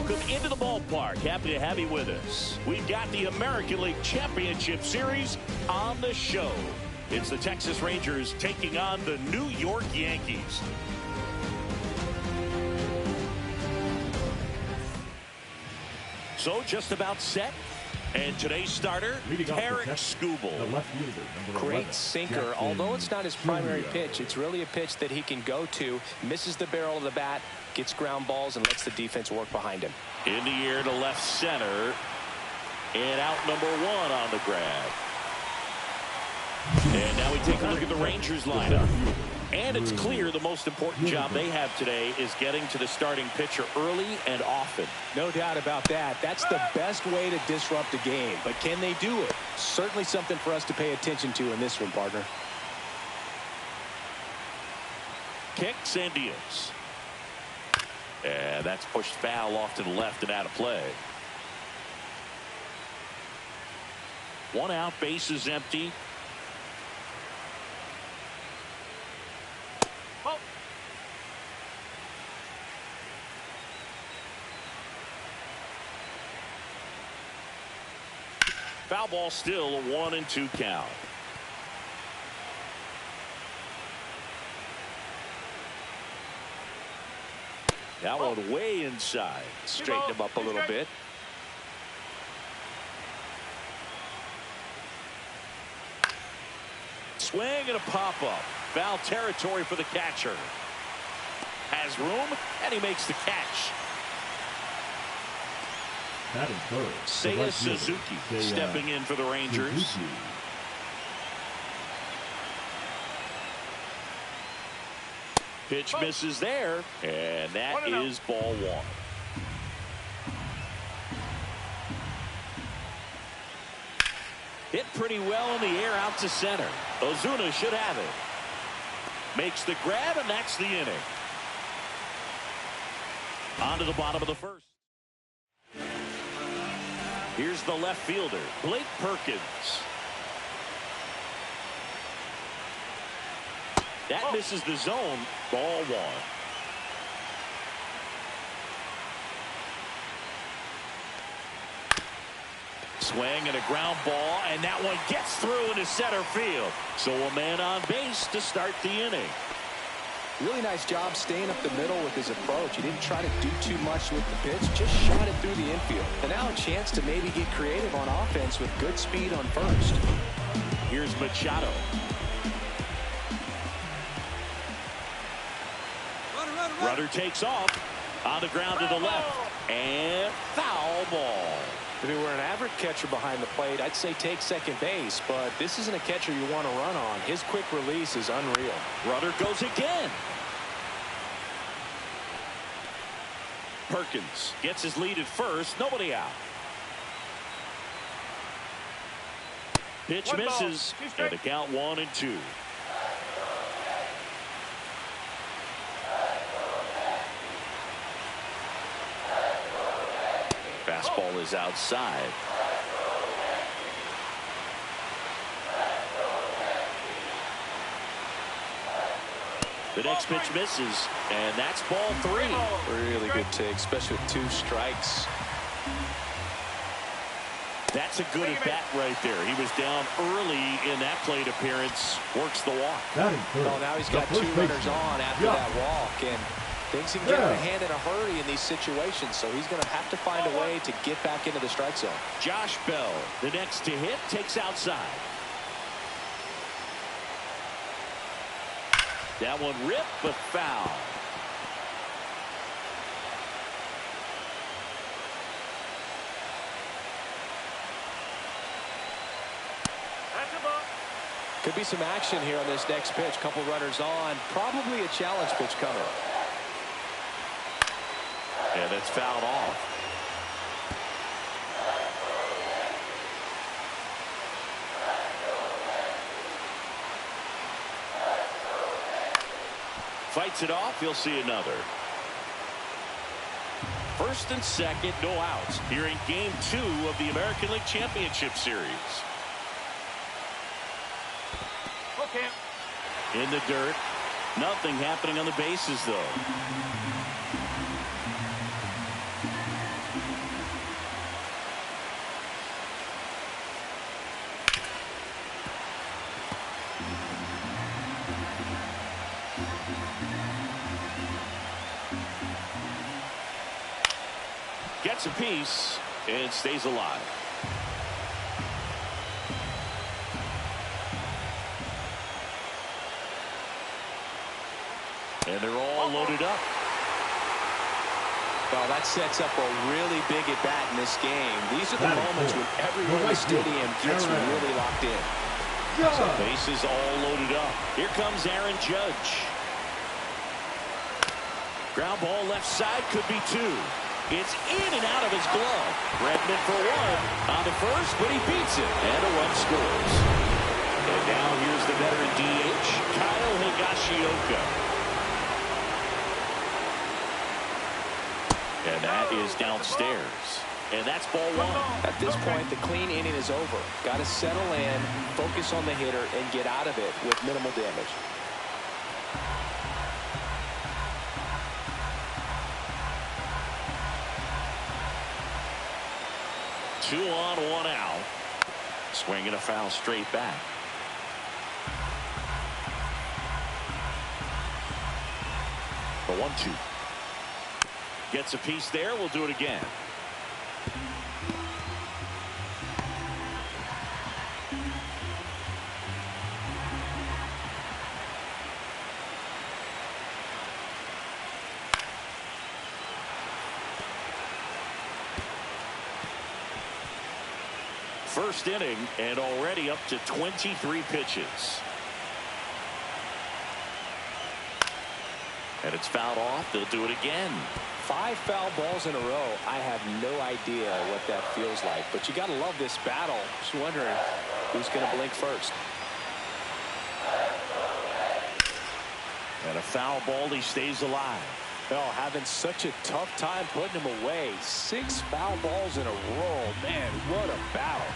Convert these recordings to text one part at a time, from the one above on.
welcome into the ballpark. Happy to have you with us. We've got the American League Championship Series on the show. It's the Texas Rangers taking on the New York Yankees. So just about set. And today's starter, Tarek Skubal. Great sinker. Although it's not his primary pitch, it's really a pitch that he can go to. Misses the barrel of the bat, gets ground balls, and lets the defense work behind him. In the air to left center. And out number one on the grab. And now we take a look at the Rangers lineup. And it's clear the most important job they have today is getting to the starting pitcher early and often. No doubt about that. That's the best way to disrupt a game. But can they do it? Certainly something for us to pay attention to in this one, partner. Kicks and deals. And that's pushed foul off to the left and out of play. One out, base is empty. Foul ball, still a 1-2 count. That one way inside. Straighten him up a little bit. Swing and a pop-up. Foul territory for the catcher. Has room, and he makes the catch. Seiya Suzuki stepping in for the Rangers. Pitch misses there, and that is ball one. Hit pretty well in the air out to center. Ozuna should have it. Makes the grab, and that's the inning. On to the bottom of the first. Here's the left fielder, Blake Perkins. That misses the zone. Ball one. Swing and a ground ball, and that one gets through into center field. So a man on base to start the inning. Really nice job staying up the middle with his approach. He didn't try to do too much with the pitch, just shot it through the infield. And now a chance to maybe get creative on offense with good speed on first. Here's Machado. Runner takes off. On the ground to the left. And foul ball. If he were an average catcher behind the plate, I'd say take second base, but this isn't a catcher you want to run on. His quick release is unreal. Runner goes again. Perkins gets his lead at first. Nobody out. Pitch misses, and the count 1-2. Fastball is outside. The next pitch misses, and that's ball three. Really good take, especially with 2 strikes. That's a good at bat right there. He was down early in that plate appearance. Works the walk. Well, now he's got 2 runners on after that walk, and things can get out of hand in a hurry in these situations, so he's going to have to find a way to get back into the strike zone. Josh Bell, the next to hit, takes outside. That one ripped, but foul. Could be some action here on this next pitch. Couple runners on. Probably a challenge pitch coming. And it's fouled off. Fights it off. He'll see another. First and second, no outs here in Game 2 of the American League Championship Series. In the dirt. Nothing happening on the bases, though. Gets a piece and stays alive. And they're all loaded up. Well, that sets up a really big at-bat in this game. These are the moments when everyone in the stadium gets really locked in. So bases all loaded up. Here comes Aaron Judge. Ground ball left side, could be two. It's in and out of his glove. Redmond for one on the first, but he beats it. And a run scores. And now here's the veteran DH, Kyle Higashioka. And that is downstairs. And that's ball one. At this point, the clean inning is over. Got to settle in, focus on the hitter, and get out of it with minimal damage. Two on, one out. Swinging a foul straight back. The 1-2. Gets a piece there. We'll do it again. First inning and already up to 23 pitches. And it's fouled off. They'll do it again. 5 foul balls in a row. I have no idea what that feels like, but you got to love this battle. Just wondering who's going to blink first. And a foul ball. He stays alive. Oh, having such a tough time putting him away. 6 foul balls in a row. Man, what a battle.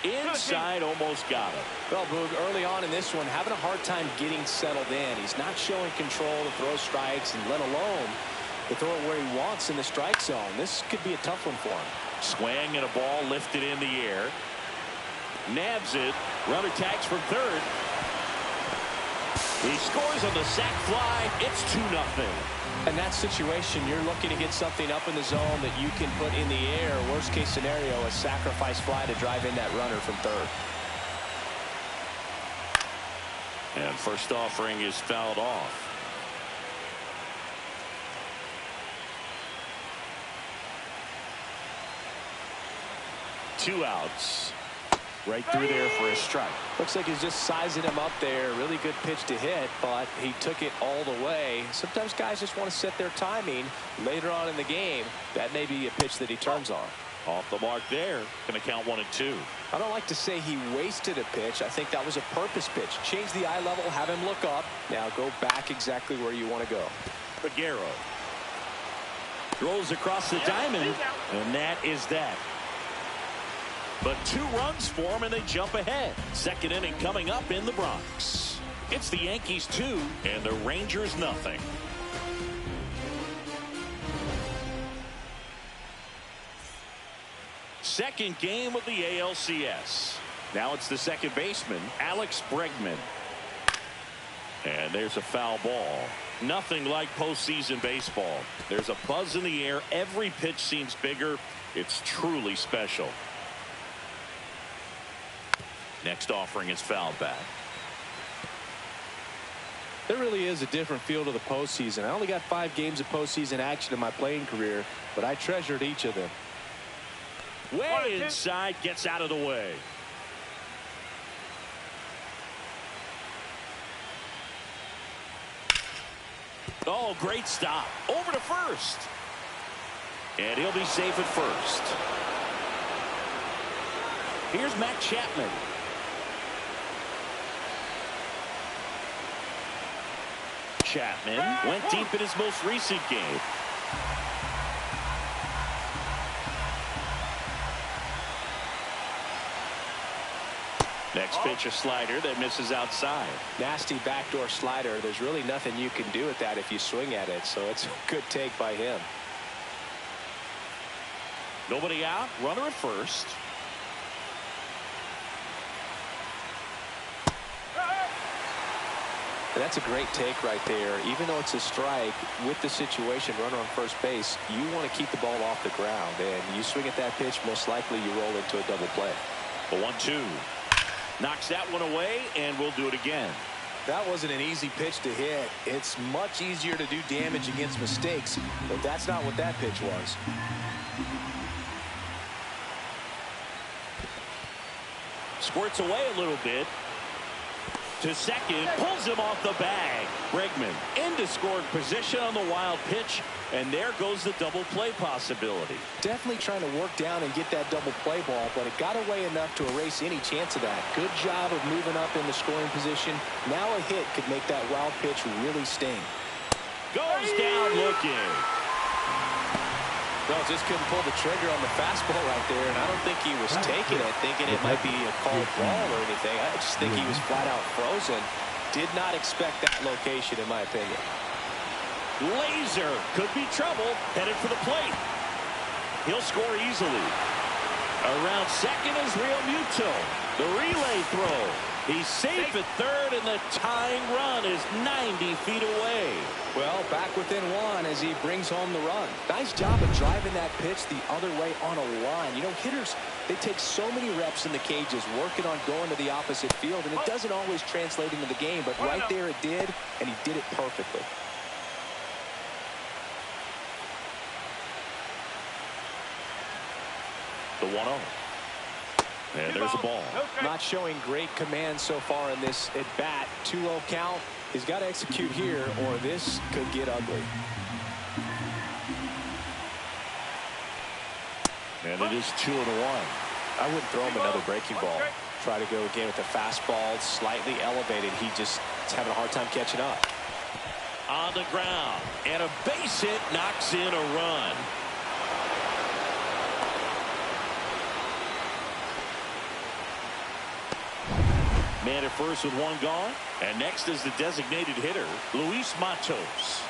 Inside, almost got him. Well, Boog, early on in this one, having a hard time getting settled in. He's not showing control to throw strikes, and let alone to throw it where he wants in the strike zone. This could be a tough one for him. Swing and a ball lifted in the air. Nabs it. Runner tags from third. He scores on the sac fly. It's 2-0. In that situation, you're looking to get something up in the zone that you can put in the air. Worst case scenario, a sacrifice fly to drive in that runner from third. And first offering is fouled off. Two outs. Right through there for a strike. Looks like he's just sizing him up there. Really good pitch to hit, but he took it all the way. Sometimes guys just want to set their timing later on in the game. That may be a pitch that he turns on. Off the mark there. Going to count 1-2. I don't like to say he wasted a pitch. I think that was a purpose pitch. Change the eye level, have him look up. Now go back exactly where you want to go. Figueroa throws across the diamond, and that is that. But 2 runs for him, and they jump ahead. Second inning coming up in the Bronx. It's the Yankees 2 and the Rangers nothing. Second game of the ALCS. Now it's the second baseman, Alex Bregman. And there's a foul ball. Nothing like postseason baseball. There's a buzz in the air. Every pitch seems bigger. It's truly special. Next offering is fouled back. There really is a different feel to the postseason. I only got 5 games of postseason action in my playing career, but I treasured each of them. Way inside, gets out of the way. Oh, great stop. Over to first. And he'll be safe at first. Here's Matt Chapman. Chapman went deep in his most recent game. Next pitch, a slider that misses outside. Nasty backdoor slider. There's really nothing you can do with that if you swing at it, so it's a good take by him. Nobody out, runner at first. And that's a great take right there. Even though it's a strike, with the situation, runner on first base, you want to keep the ball off the ground. And you swing at that pitch, most likely you roll into a double play. The 1-2. Knocks that one away, and we'll do it again. That wasn't an easy pitch to hit. It's much easier to do damage against mistakes, but that's not what that pitch was. Squirts away a little bit. To second, pulls him off the bag. Bregman into scoring position on the wild pitch, and there goes the double play possibility. Definitely trying to work down and get that double play ball, but it got away enough to erase any chance of that. Good job of moving up in the scoring position. Now a hit could make that wild pitch really sting. Goes down looking. No, just couldn't pull the trigger on the fastball right there, and I don't think he was taking it, thinking it might be a called ball or anything. I just think he was flat out frozen. Did not expect that location, in my opinion. Laser could be trouble. Headed for the plate. He'll score easily. Around second is Real Muto. The relay throw. He's safe at third, and the tying run is 90 feet away. Well, back within one as he brings home the run. Nice job of driving that pitch the other way on a line. You know, hitters, they take so many reps in the cages working on going to the opposite field, and it doesn't always translate into the game, but right there it did, and he did it perfectly. The 1-0. And there's a ball. Not showing great command so far in this at bat. 2-0 count. He's got to execute here, or this could get ugly. And it is 2-1. I wouldn't throw him another breaking ball. Try to go again with the fastball slightly elevated. He just is having a hard time catching up. On the ground, and a base hit knocks in a run. Man at first with one gone. And next is the designated hitter, Luis Matos.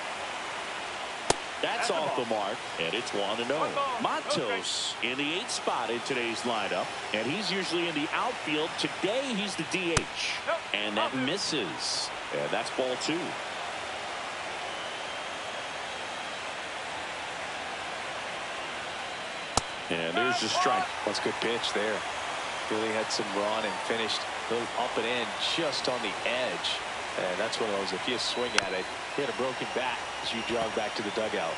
That's off the mark, and it's 1-0. Matos in the 8th spot in today's lineup, and he's usually in the outfield. Today, he's the DH. And that misses. And that's ball 2. And there's a strike. That's a good pitch there. Really had some run and finished a little up and in just on the edge. And that's one of those, if you swing at it, hit a broken bat as you jog back to the dugout.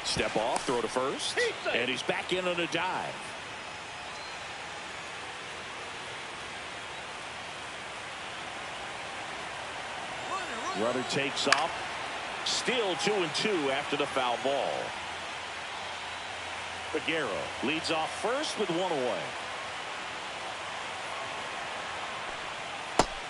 Step off, throw to first, and he's back in on a dive. Runner takes off. Still 2-2 after the foul ball. Figueroa leads off first with one away.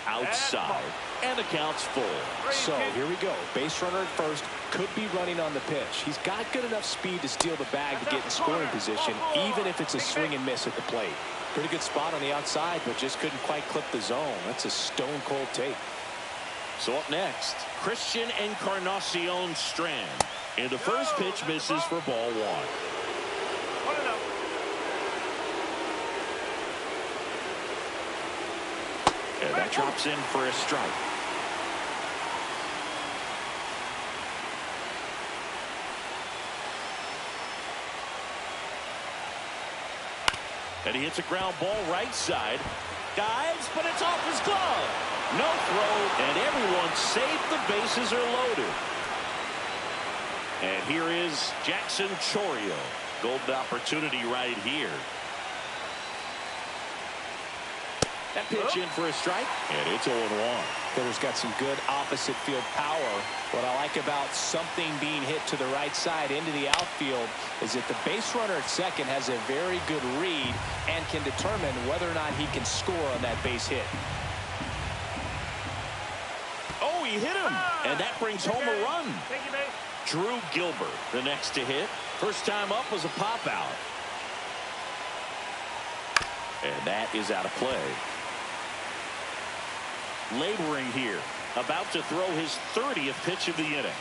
Outside, and the count's full. So here we go. Base runner at first, could be running on the pitch. He's got good enough speed to steal the bag to get in scoring position, even if it's a swing and miss at the plate. Pretty good spot on the outside, but just couldn't quite clip the zone. That's a stone cold take. So up next, Christian Encarnacion Strand. And the first pitch misses for ball 1. And that drops in for a strike. And he hits a ground ball right side. Dives, but it's off his glove. No throw, and everyone's safe. The bases are loaded. And here is Jackson Chourio. Golden opportunity right here. That pitch in for a strike, and it's 0-1. Hitter's got some good opposite field power. What I like about something being hit to the right side into the outfield is that the base runner at second has a very good read and can determine whether or not he can score on that base hit. Oh, he hit him, and that brings home a run. Drew Gilbert, the next to hit. First time up was a pop out. And that is out of play. Laboring here, about to throw his 30th pitch of the inning.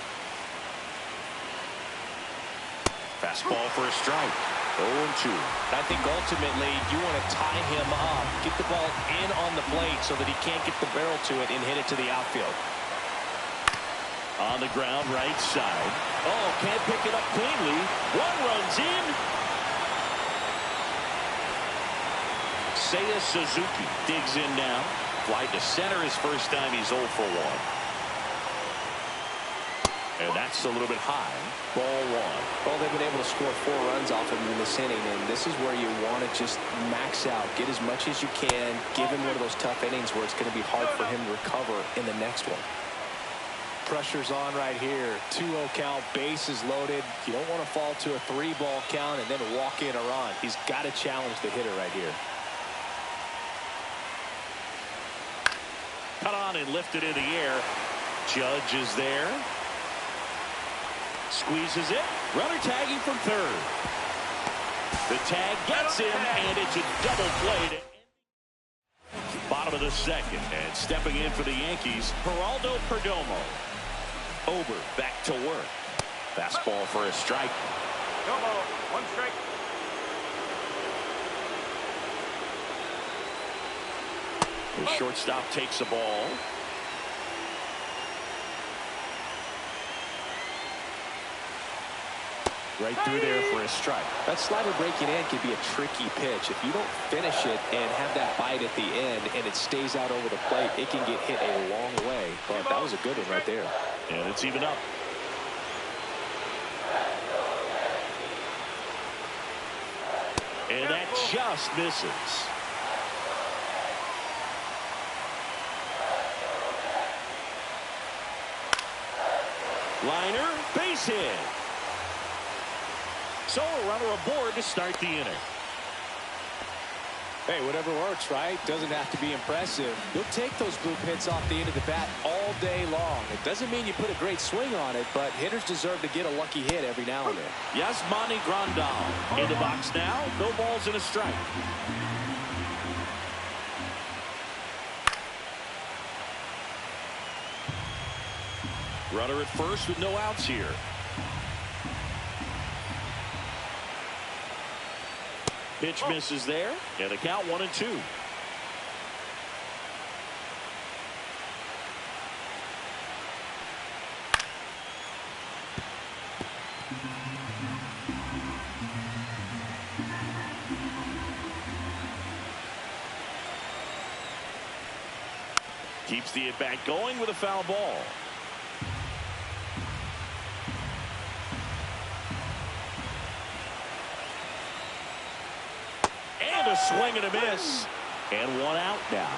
Fastball for a strike. 0-2. I think ultimately you want to tie him up, get the ball in on the plate so that he can't get the barrel to it and hit it to the outfield. On the ground, right side. Oh, can't pick it up cleanly. One runs in. Seiya Suzuki digs in now. Fly to center his first time. He's 0 for 1. And that's a little bit high. Ball 1. Well, they've been able to score 4 runs off him in this inning, and this is where you want to just max out. Get as much as you can. Give him one of those tough innings where it's going to be hard for him to recover in the next one. Pressure's on right here. 2-0 count, bases loaded. You don't want to fall to a 3-ball count and then walk in a run. He's got to challenge the hitter right here. Cut on and lifted in the air. Judge is there. Squeezes it. Runner tagging from third. The tag gets him, and it's a double play. Bottom of the second, and stepping in for the Yankees, Geraldo Perdomo. Ober back to work. Fastball for a strike. No ball, 1 strike. The shortstop takes the ball. Right through there for a strike. That slider breaking in can be a tricky pitch. If you don't finish it and have that bite at the end and it stays out over the plate, it can get hit a long way. But that was a good one right there. And it's even up. And that just misses. Liner, base hit. So a runner aboard to start the inning. Hey, whatever works, right? Doesn't have to be impressive. You'll take those bloop hits off the end of the bat all day long. It doesn't mean you put a great swing on it, but hitters deserve to get a lucky hit every now and then. Yasmani Grandal in the box now. No balls and a strike. Runner at first with no outs here. Pitch misses there, and the count 1-2. Keeps the at-bat going with a foul ball. Swing and a miss, and 1 out now.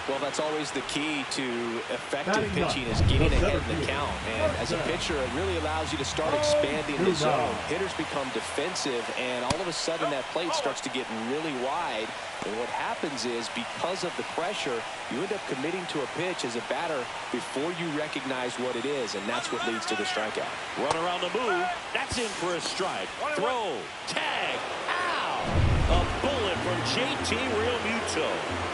Well, that's always the key to effective pitching, is getting ahead in the count. And as a pitcher, it really allows you to start expanding the zone. Hitters become defensive, and all of a sudden that plate starts to get really wide. And what happens is, because of the pressure, you end up committing to a pitch as a batter before you recognize what it is, and that's what leads to the strikeout. Runner on the move. That's in for a strike. Throw. Tag. A bullet from JT Realmuto.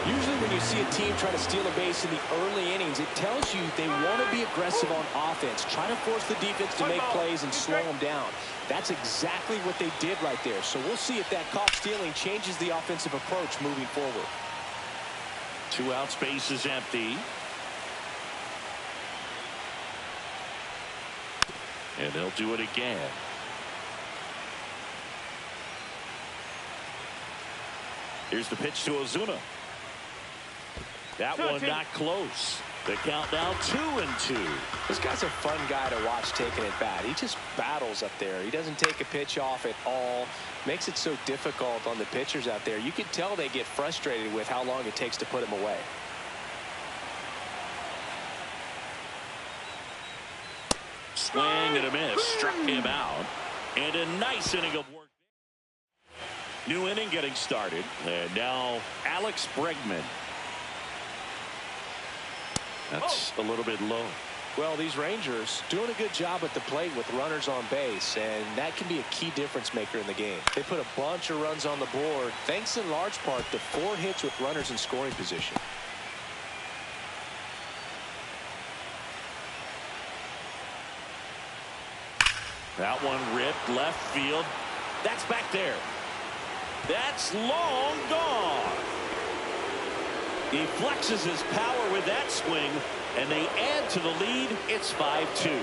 Usually when you see a team try to steal a base in the early innings, it tells you they want to be aggressive on offense, try to force the defense to make plays and slow them down. That's exactly what they did right there. So we'll see if that caught stealing changes the offensive approach moving forward. 2 outs, base is empty. And they'll do it again. Here's the pitch to Ozuna. That one not close. The count now 2-2. This guy's a fun guy to watch taking at bat. He just battles up there. He doesn't take a pitch off at all. Makes it so difficult on the pitchers out there. You can tell they get frustrated with how long it takes to put him away. Swing and a miss. Struck him out. And a nice inning of work. New inning getting started. And now Alex Bregman. That's a little bit low. Well, these Rangers doing a good job at the plate with runners on base, and that can be a key difference maker in the game. They put a bunch of runs on the board, thanks in large part to 4 hits with runners in scoring position. That one ripped left field. That's back there. That's long gone. He flexes his power with that swing, and they add to the lead. It's 5-2.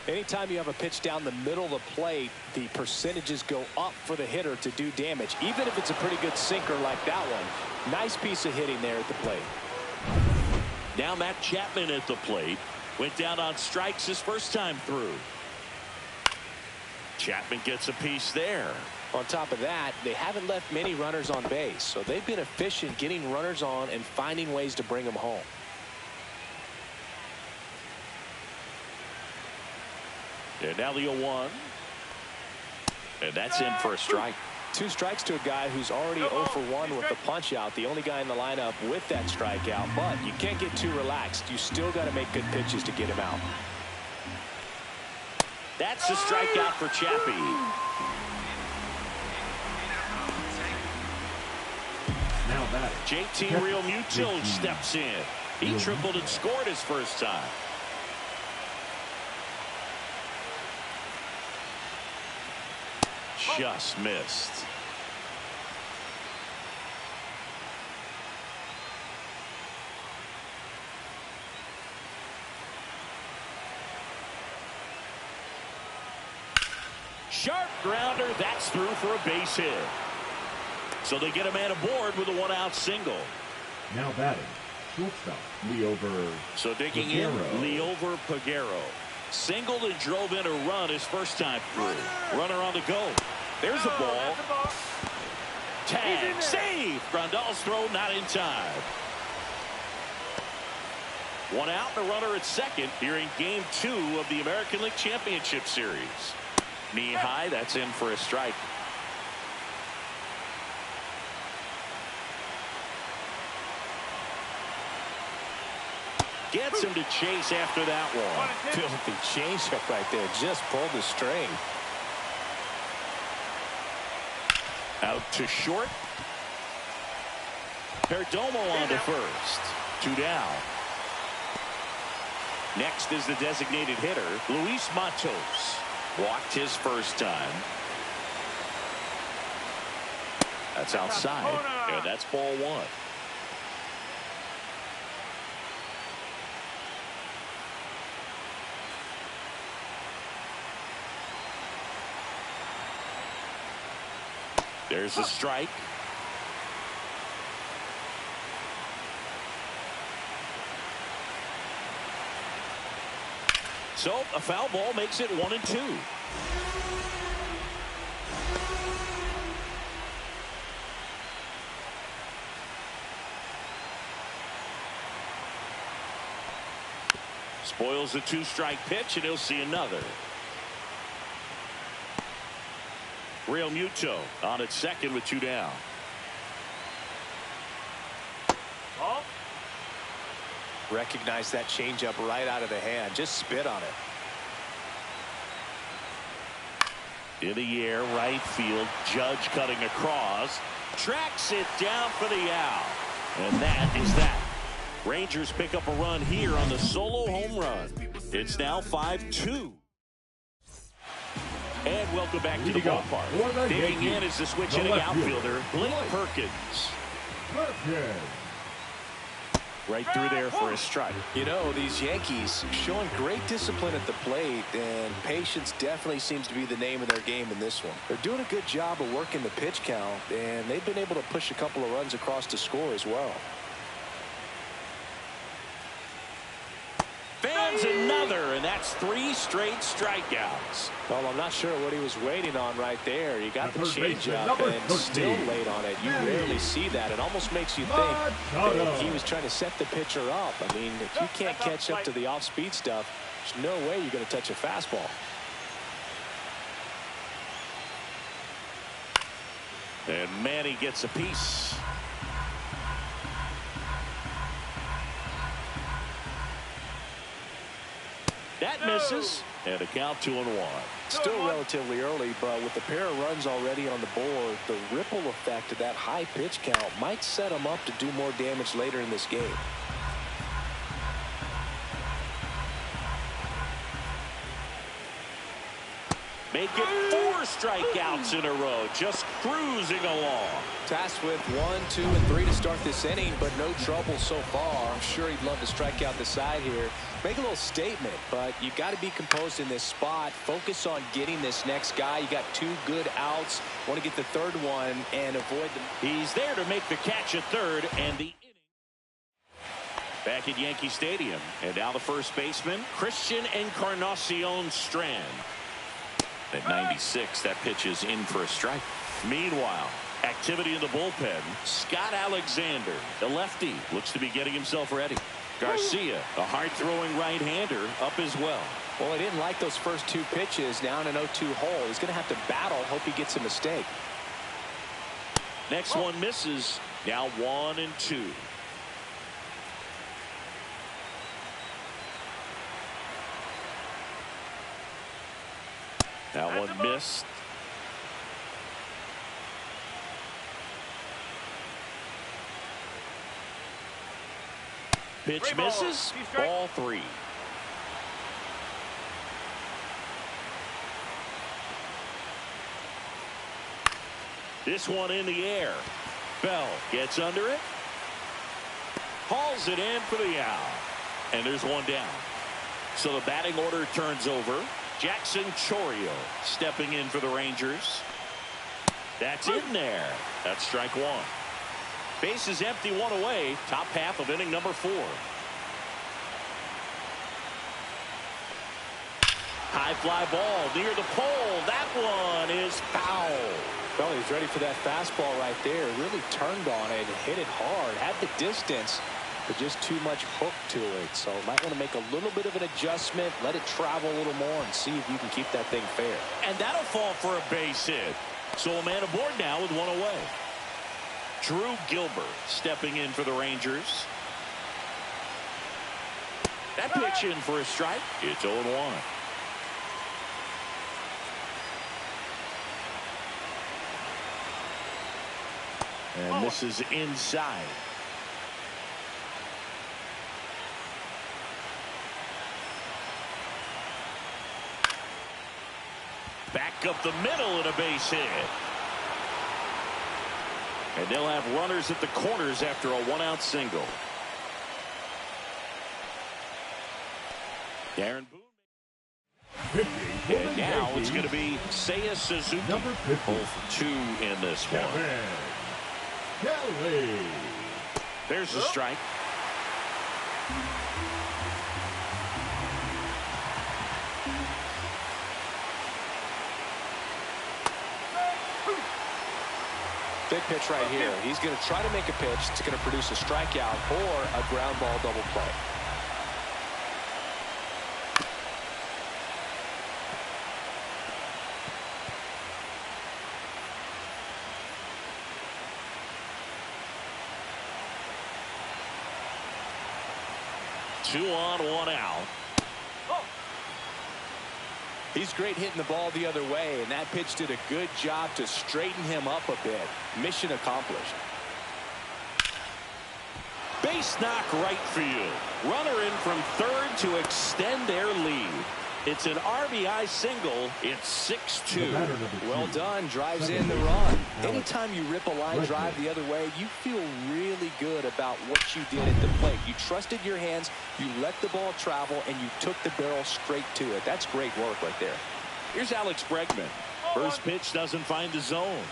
Anytime you have a pitch down the middle of the plate, the percentages go up for the hitter to do damage, even if it's a pretty good sinker like that one. Nice piece of hitting there at the plate. Now Matt Chapman at the plate. Went down on strikes his first time through. Chapman gets a piece there. On top of that, they haven't left many runners on base, so they've been efficient getting runners on and finding ways to bring them home. And now the 0-1. And that's in for a strike. 2 strikes to a guy who's already 0 for 1 with the punch out. The only guy in the lineup with that strikeout. But you can't get too relaxed. You still got to make good pitches to get him out. That's the strikeout for Chappie. Now that JT Realmuto steps in. He tripled and scored his first time. Just missed. Sharp grounder. That's through for a base hit. So they get a man aboard with a 1-out single. Now batting, shortstop Leover. So digging in, Leover Peguero. Singled and drove in a run his first time through. Runner on the go. There's a ball. Tag. Save. Grandal's throw not in time. 1 out and a runner at second here in game 2 of the American League Championship Series. Knee high. That's in for a strike. Gets him to chase after that one. Filthy changeup right there. Just pulled the string. Out to short. Perdomo on to first. 2 down. Next is the designated hitter, Luis Matos. Walked his first time. That's outside. And that's ball 1. There's a strike. So a foul ball makes it 1-2. Spoils the 2-strike pitch, and he'll see another. Realmuto on at second with 2 down. Recognize that changeup right out of the hand. Just spit on it. In the air, right field. Judge cutting across. Tracks it down for the out. And that is that. Rangers pick up a run here on the solo home run. It's now 5-2. And welcome back to the ballpark. Digging in is the switch hitting outfielder, Blake Perkins. Right through there for a strike. You know, these Yankees showing great discipline at the plate, and patience definitely seems to be the name of their game in this one. They're doing a good job of working the pitch count, and they've been able to push a couple of runs across to score as well. Fans another, and that's 3 straight strikeouts. Well, I'm not sure what he was waiting on right there. You got the changeup and still late on it. You rarely see that. It almost makes you think that he was trying to set the pitcher up. I mean, if you can't catch up to the off-speed stuff, there's no way you're going to touch a fastball. And Manny gets a piece. That misses. And a count 2-1. Still relatively early, but with the pair of runs already on the board, the ripple effect of that high pitch count might set him up to do more damage later in this game. Make it 4 strikeouts in a row, just cruising along. Tasked with 1, 2, and 3 to start this inning, but no trouble so far. I'm sure he'd love to strike out the side here. Make a little statement, but you got to be composed in this spot. Focus on getting this next guy. You got 2 good outs. Want to get the third one and avoid the... He's there to make the catch at third, and the inning. Back at Yankee Stadium, and now the first baseman, Christian Encarnacion Strand. At 96, that pitch is in for a strike. Meanwhile, activity in the bullpen. Scott Alexander, the lefty, looks to be getting himself ready. Garcia, a hard-throwing right-hander, up as well. Well, he didn't like those first 2 pitches down an 0-2 hole. He's going to have to battle. Hope he gets a mistake. Next one misses. Now 1-2. That one missed. Pitch misses. Ball 3. This one in the air. Bell gets under it. Hauls it in for the out. And there's one down. So the batting order turns over. Jackson Chourio stepping in for the Rangers. That's in there. That's strike 1. Base is empty, 1 away. Top half of inning number 4. High fly ball near the pole. That one is foul. Well, he's ready for that fastball right there. Really turned on it, hit it hard, had the distance, but just too much hook to it. So might want to make a little bit of an adjustment, let it travel a little more, and see if you can keep that thing fair. And that'll fall for a base hit. So a man aboard now with 1 away. Drew Gilbert stepping in for the Rangers. That pitch in for a strike. It's 0-1. And this is inside. Back up the middle and a base hit. And they'll have runners at the corners after a 1-out single. Darren Boone. And now it's going to be Seiya Suzuki. Both 2 in this one. There's the strike. Big pitch right here. He's going to try to make a pitch that's going to produce a strikeout or a ground ball double play. Two on, 1 out. He's great hitting the ball the other way, and that pitch did a good job to straighten him up a bit. Mission accomplished. Base knock right field. Runner in from third to extend their lead. It's an RBI single. It's 6-2. Well done. Drives in the run. Anytime you rip a line drive the other way, you feel really good about what you did at the plate. You trusted your hands, you let the ball travel, and you took the barrel straight to it. That's great work right there. Here's Alex Bregman. First pitch doesn't find the zone.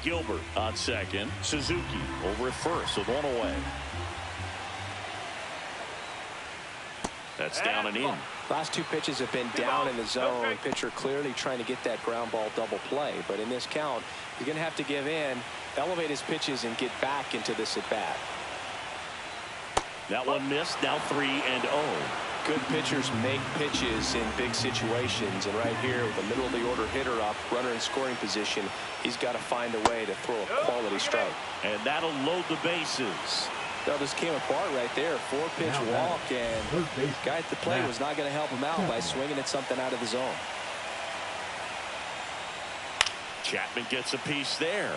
Gilbert on second. Suzuki over at first with 1 away. That's down and in. Last 2 pitches have been down in the zone. Pitcher clearly trying to get that ground ball double play. But in this count, you're going to have to give in, elevate his pitches, and get back into this at bat. That one missed. Now 3-0. Good pitchers make pitches in big situations. And right here, with the middle of the order hitter up, runner in scoring position, he's got to find a way to throw a quality strike. And that'll load the bases. Well, this came apart right there. 4-pitch walk, and guy at the plate was not going to help him out by swinging at something out of the zone. Chapman gets a piece there.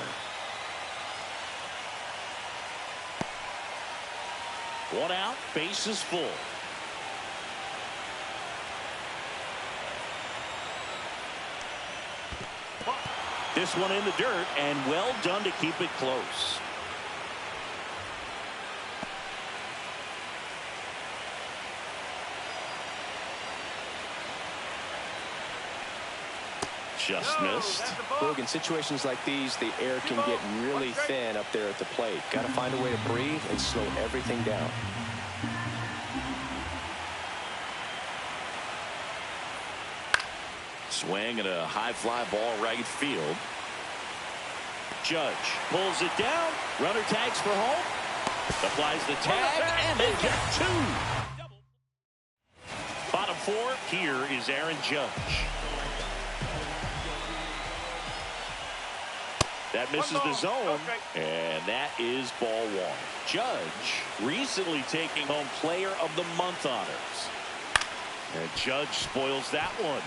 One out, bases full. This one in the dirt, and well done to keep it close. Just missed. Look, in situations like these, the air can get really thin up there at the plate. Got to find a way to breathe and slow everything down. Swing and a high fly ball right field. Judge pulls it down. Runner tags for home. Applies the tag, and they get 2. Bottom 4, here is Aaron Judge. That misses the zone, and that is ball 1. Judge recently taking home Player of the Month honors. And Judge spoils that one.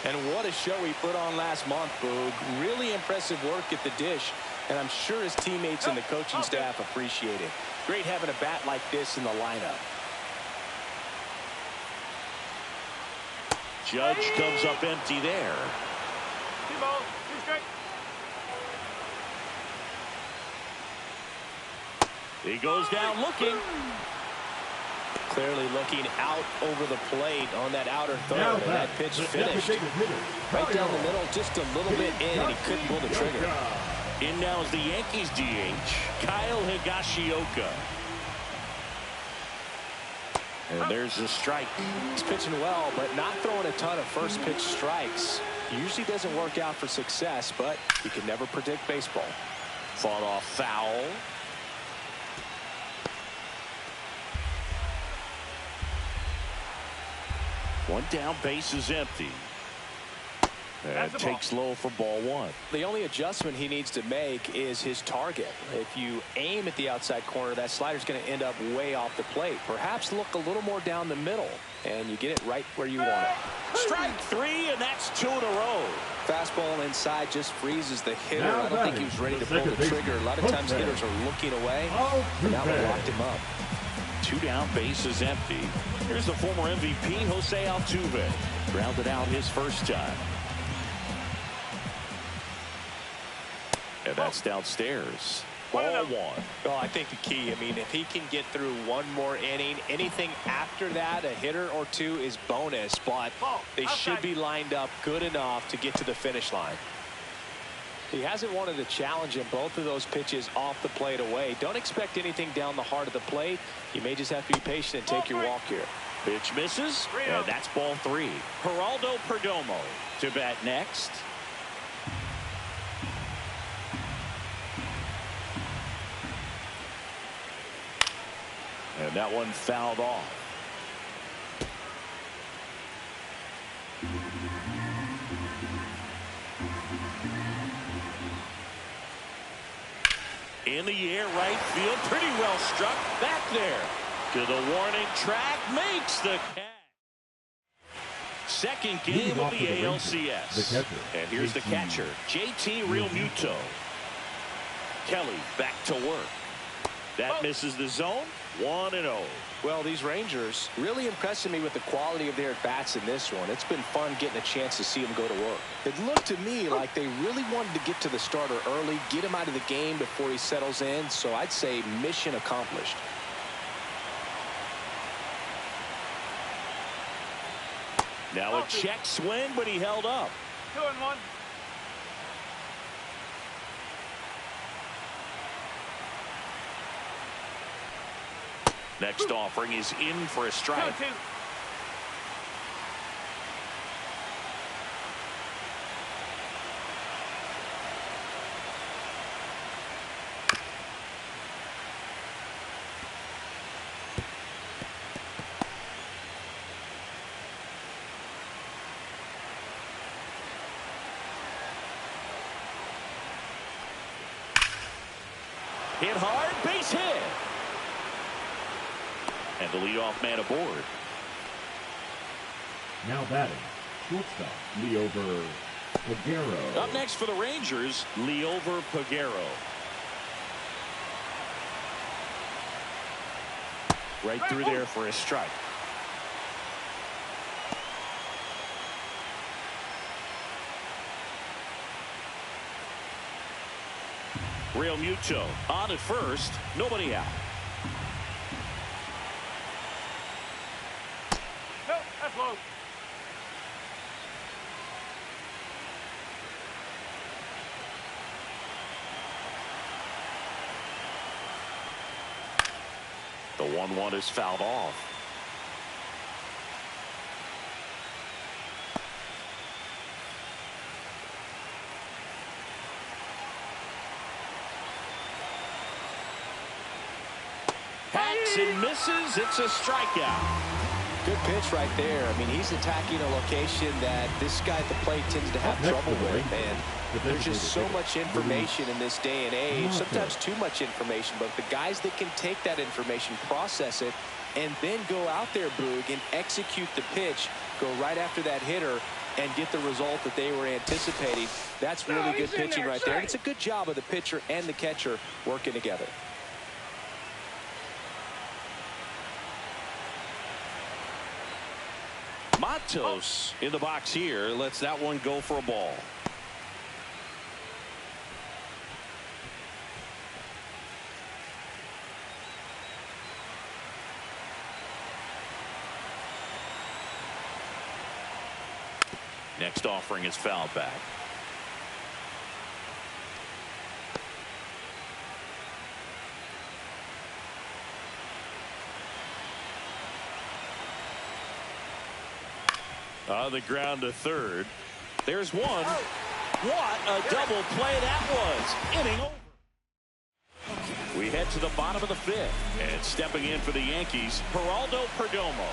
And what a show he put on last month, Boog. Really impressive work at the dish, and I'm sure his teammates and the coaching staff appreciate it. Great having a bat like this in the lineup. Judge comes up empty there. He goes down looking. Clearly looking out over the plate on that outer third, and that pitch finished. Right down the middle, just a little bit in, and he couldn't pull the trigger. In now is the Yankees DH, Kyle Higashioka. And there's the strike. He's pitching well, but not throwing a ton of first pitch strikes. Usually doesn't work out for success, but you can never predict baseball. Fought off foul. One down, base is empty. And takes low for ball 1. The only adjustment he needs to make is his target. If you aim at the outside corner, that slider's going to end up way off the plate. Perhaps look a little more down the middle, and you get it right where you want it. Strike 3, and that's 2 in a row. Fastball inside just freezes the hitter. I don't think he was ready to pull the trigger. A lot of times hitters are looking away, and that one locked him up. 2 down, base is empty. Here's the former MVP, Jose Altuve. Grounded out his first time. And that's downstairs. Ball 1. Well, I think the key, I mean, if he can get through one more inning, anything after that, a hitter or 2 is bonus, but they should be lined up good enough to get to the finish line. He hasn't wanted a challenge in both of those pitches off the plate away. Don't expect anything down the heart of the plate. You may just have to be patient and take your walk here. Pitch misses, and that's ball 3. Geraldo Perdomo to bat next. And that one fouled off. In the air, right field, pretty well struck. Back there to the warning track, makes the catch. Second game of the ALCS. And here's the catcher, JT Realmuto. Kelly back to work. That misses the zone. 1-0. Well, these Rangers really impressing me with the quality of their at-bats in this one. It's been fun getting a chance to see them go to work. It looked to me like they really wanted to get to the starter early, get him out of the game before he settles in. So I'd say mission accomplished. Now a check swing, but he held up. 2-1. Next offering is in for a strike. 2-2. Hit hard, base hit. And the leadoff man aboard. Now batting, shortstop, Leover Pagero. Up next for the Rangers, Leover Pagero. Right through there for a strike. Real Muto on at first, nobody out. No, that's low. The 1-1 is fouled off. Hacks and misses. It's a strikeout. Good pitch right there. I mean, he's attacking a location that this guy at the plate tends to have trouble with. And there's just so much information in this day and age, sometimes too much information. But the guys that can take that information, process it, and then go out there, Boog, and execute the pitch, go right after that hitter, and get the result that they were anticipating. That's really good pitching right there. And it's a good job of the pitcher and the catcher working together. Matos in the box here lets that one go for a ball. Next offering is fouled back. On the ground to third. There's one. What a double play that was. Inning over. We head to the bottom of the fifth. And stepping in for the Yankees, Geraldo Perdomo.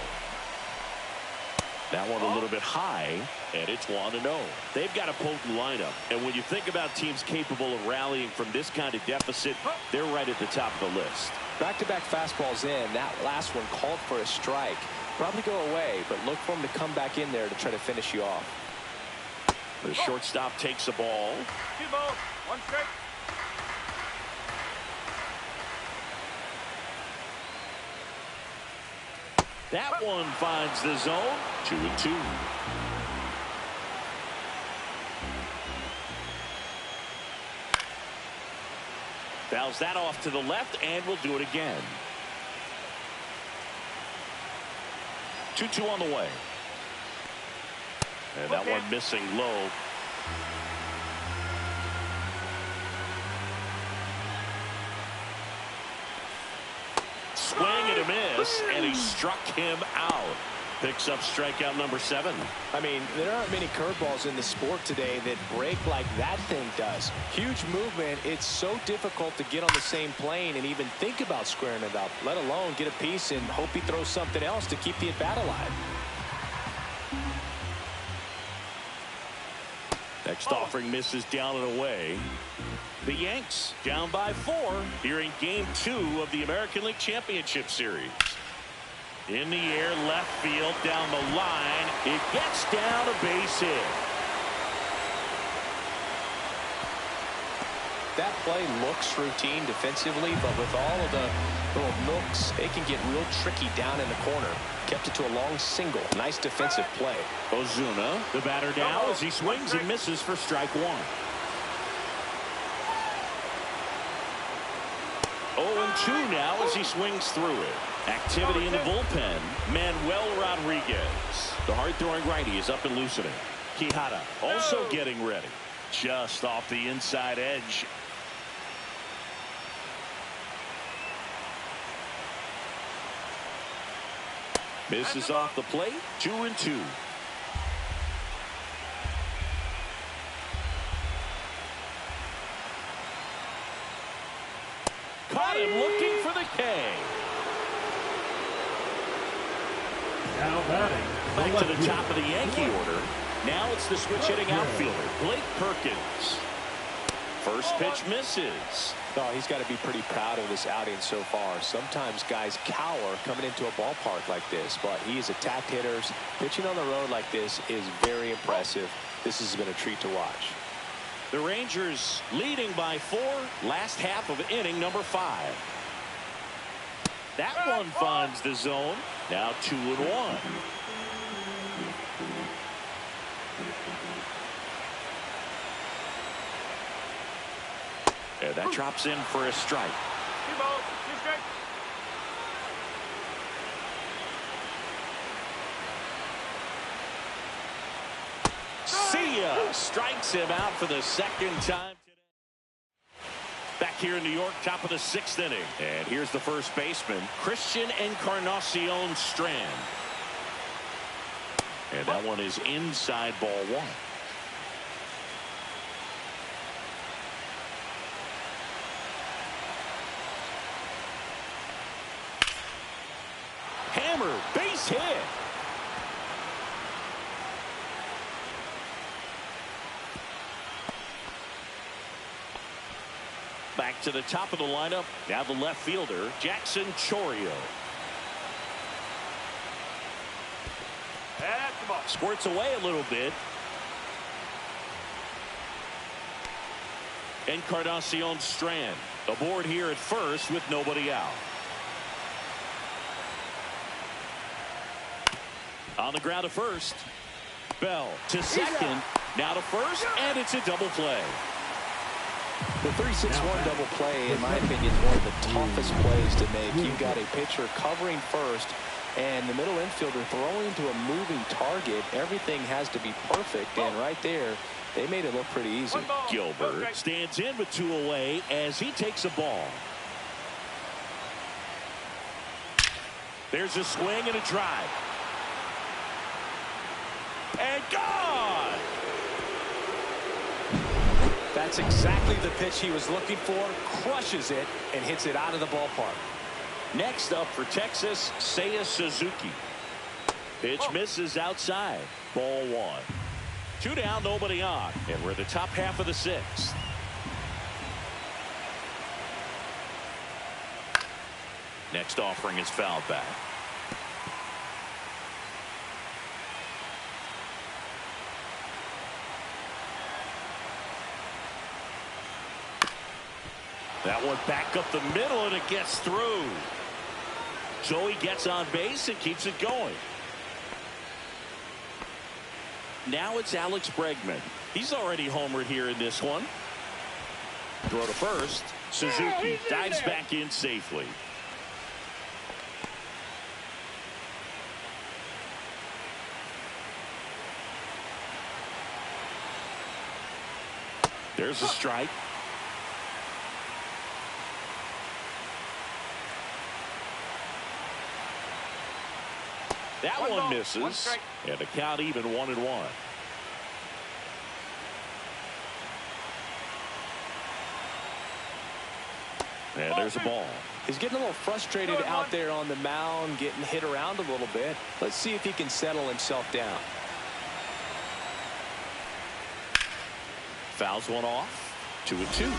That one a little bit high, and it's 1-0. They've got a potent lineup. And when you think about teams capable of rallying from this kind of deficit, they're right at the top of the list. Back-to-back fastballs in. That last one called for a strike. Probably go away, but look for him to come back in there to try to finish you off. The shortstop takes the ball. 2 balls, 1 strike. That one finds the zone. 2-2. Fouls that off to the left, and we'll do it again. 2-2 on the way. And that one missing low. Swing and a miss, and he struck him out. Picks up strikeout number 7. I mean, there aren't many curveballs in the sport today that break like that thing does. Huge movement. It's so difficult to get on the same plane and even think about squaring it up, let alone get a piece and hope he throws something else to keep the at-bat alive. Next offering misses down and away. The Yanks down by 4 here in Game 2 of the American League Championship Series. In the air, left field, down the line. It gets down a base hit. That play looks routine defensively, but with all of the little nooks, they can get real tricky down in the corner. Kept it to a long single. Nice defensive play. Ozuna, the batter now as he swings and misses for strike 1. 0-2 now as he swings through it. Activity in the bullpen. Manuel Rodriguez. The hard-throwing righty is up and loosening. Quijada also getting ready. Just off the inside edge. Misses off the plate. 2-2. Caught him looking for the K. Now batting. Back to the top of the Yankee order. Now it's the switch hitting outfielder, Blake Perkins. First pitch misses. Oh, he's got to be pretty proud of this outing so far. Sometimes guys cower coming into a ballpark like this, but he's attacked hitters. Pitching on the road like this is very impressive. This has been a treat to watch. The Rangers leading by 4, last half of inning number 5. That one finds the zone. Now 2-1. And that drops in for a strike. 2 balls, 2 strikes. See ya. Strikes him out for the second time today. Back here in New York, top of the 6th inning. And here's the first baseman, Christian Encarnacion Strand. And that one is inside ball 1. Hammer, base hit. Back to the top of the lineup. Now the left fielder, Jackson Chourio. That's the ball. Squirts away a little bit. Encarnacion Strand aboard here at first with nobody out. On the ground to first. Bell to second. Now to first, and it's a double play. The 3-6-1 double play, in my opinion, is one of the toughest plays to make. You've got a pitcher covering first, and the middle infielder throwing to a moving target. Everything has to be perfect, and right there, they made it look pretty easy. Gilbert stands in with 2 away as he takes a ball. There's a swing and a drive. And gone! That's exactly the pitch he was looking for. Crushes it and hits it out of the ballpark. Next up for Texas, Seiya Suzuki. Pitch misses outside. Ball 1. 2 down, nobody on. And we're in the top half of the 6th. Next offering is fouled back. That one back up the middle, and it gets through. So he gets on base and keeps it going. Now it's Alex Bregman. He's already homered here in this one. Throw to first. Suzuki dives back in safely. There's a strike. That one misses, and the count even 1-1. And there's a ball. He's getting a little frustrated out there on the mound, getting hit around a little bit. Let's see if he can settle himself down. Fouls one off. 2-2.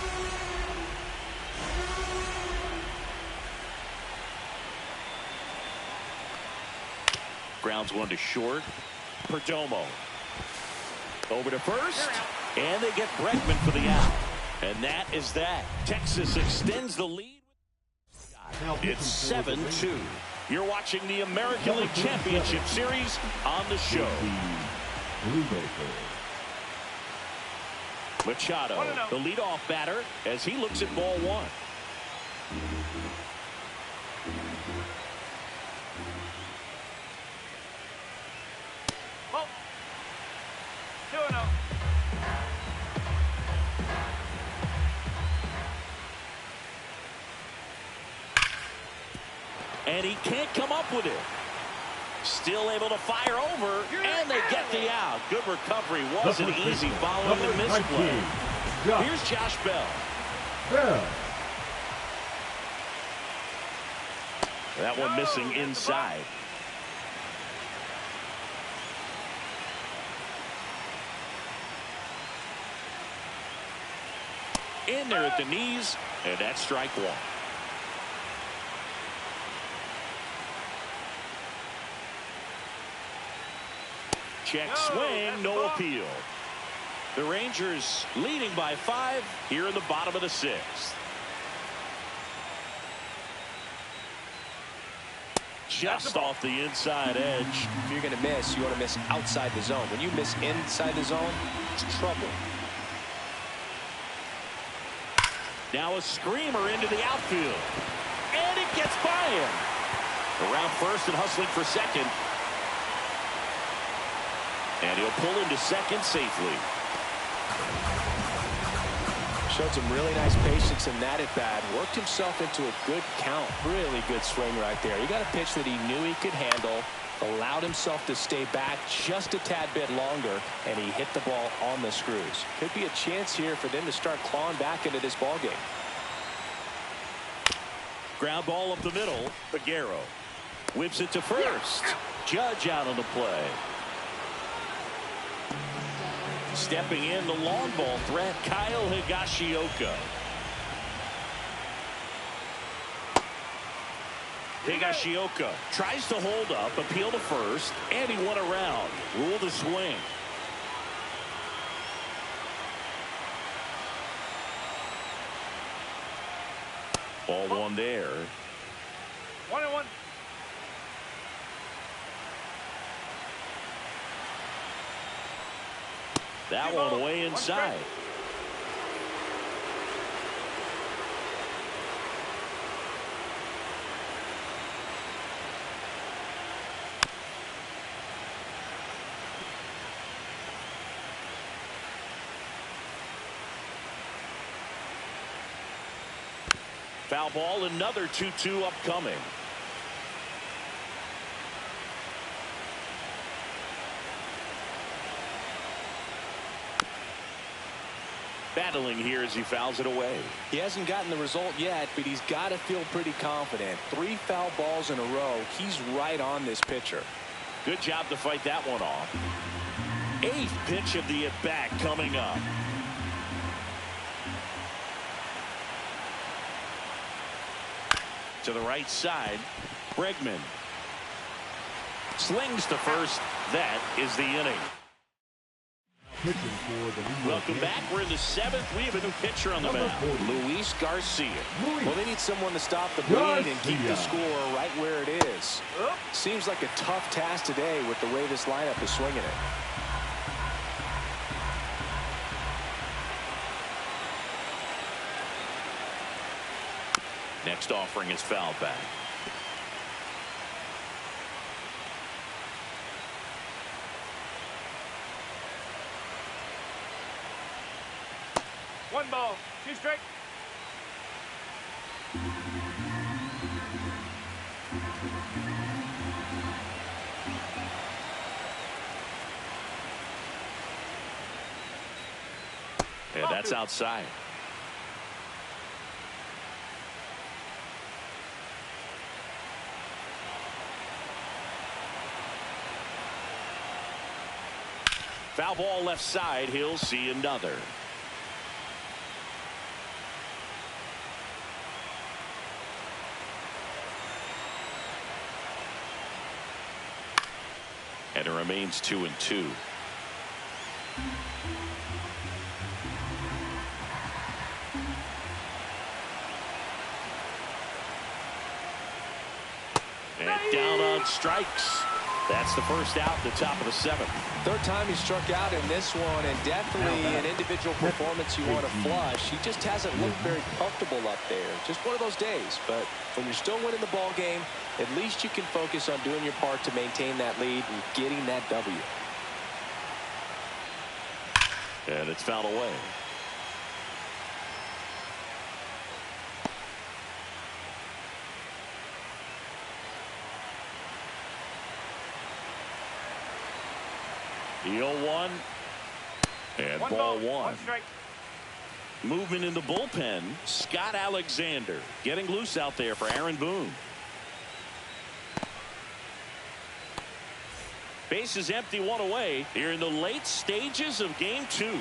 Grounds one to short. Perdomo over to first, and they get Bregman for the out. And that is that. Texas extends the lead. It's 7-2. You're watching the American League Championship Series on the show. Machado, the leadoff batter, as he looks at ball 1. And he can't come up with it. Still able to fire over, and they get the out. Good recovery. Wasn't easy following the misplay. Here's Josh Bell. That one missing inside. In there at the knees, and that's strike one. Check swing, no appeal. The Rangers leading by 5 here in the bottom of the 6th. Just off the inside edge. If you're going to miss, you want to miss outside the zone. When you miss inside the zone, it's trouble. Now a screamer into the outfield. And it gets by him. Around first and hustling for second. And he'll pull into second safely. Showed some really nice patience in that at bat. Worked himself into a good count. Really good swing right there. He got a pitch that he knew he could handle. Allowed himself to stay back just a tad bit longer. And he hit the ball on the screws. Could be a chance here for them to start clawing back into this ball game. Ground ball up the middle. Figueroa whips it to first. Judge out on the play. Stepping in the long ball threat, Kyle Higashioka. Higashioka tries to hold up, appeal to first, and he won around. Rule the swing. Ball one there. 1-1. That one away inside. Foul ball, another 2-2 upcoming. Battling here as he fouls it away. He hasn't gotten the result yet, but he's got to feel pretty confident. 3 foul balls in a row. He's right on this pitcher. Good job to fight that one off. 8th pitch of the at-bat coming up. To the right side, Bregman slings to first. That is the inning. Welcome back. We're in the 7th. We have a new pitcher on the mound, Luis Garcia. Well, they need someone to stop the bleed and keep the score right where it is. Seems like a tough task today with the way this lineup is swinging it. Next offering is fouled back. One ball, 2 strike. And that's outside. Foul ball left side. He'll see another. And it remains 2-2. And down on strikes. That's the first out, the top of the 7th. 3rd time he struck out in this one, and definitely an individual performance you want to flush. He just hasn't looked very comfortable up there. Just one of those days. But when you're still winning the ball game, at least you can focus on doing your part to maintain that lead and getting that W. And it's fouled away. The 0-1 and ball 1. Movement in the bullpen. Scott Alexander getting loose out there for Aaron Boone. Base is empty, 1 away here in the late stages of game 2.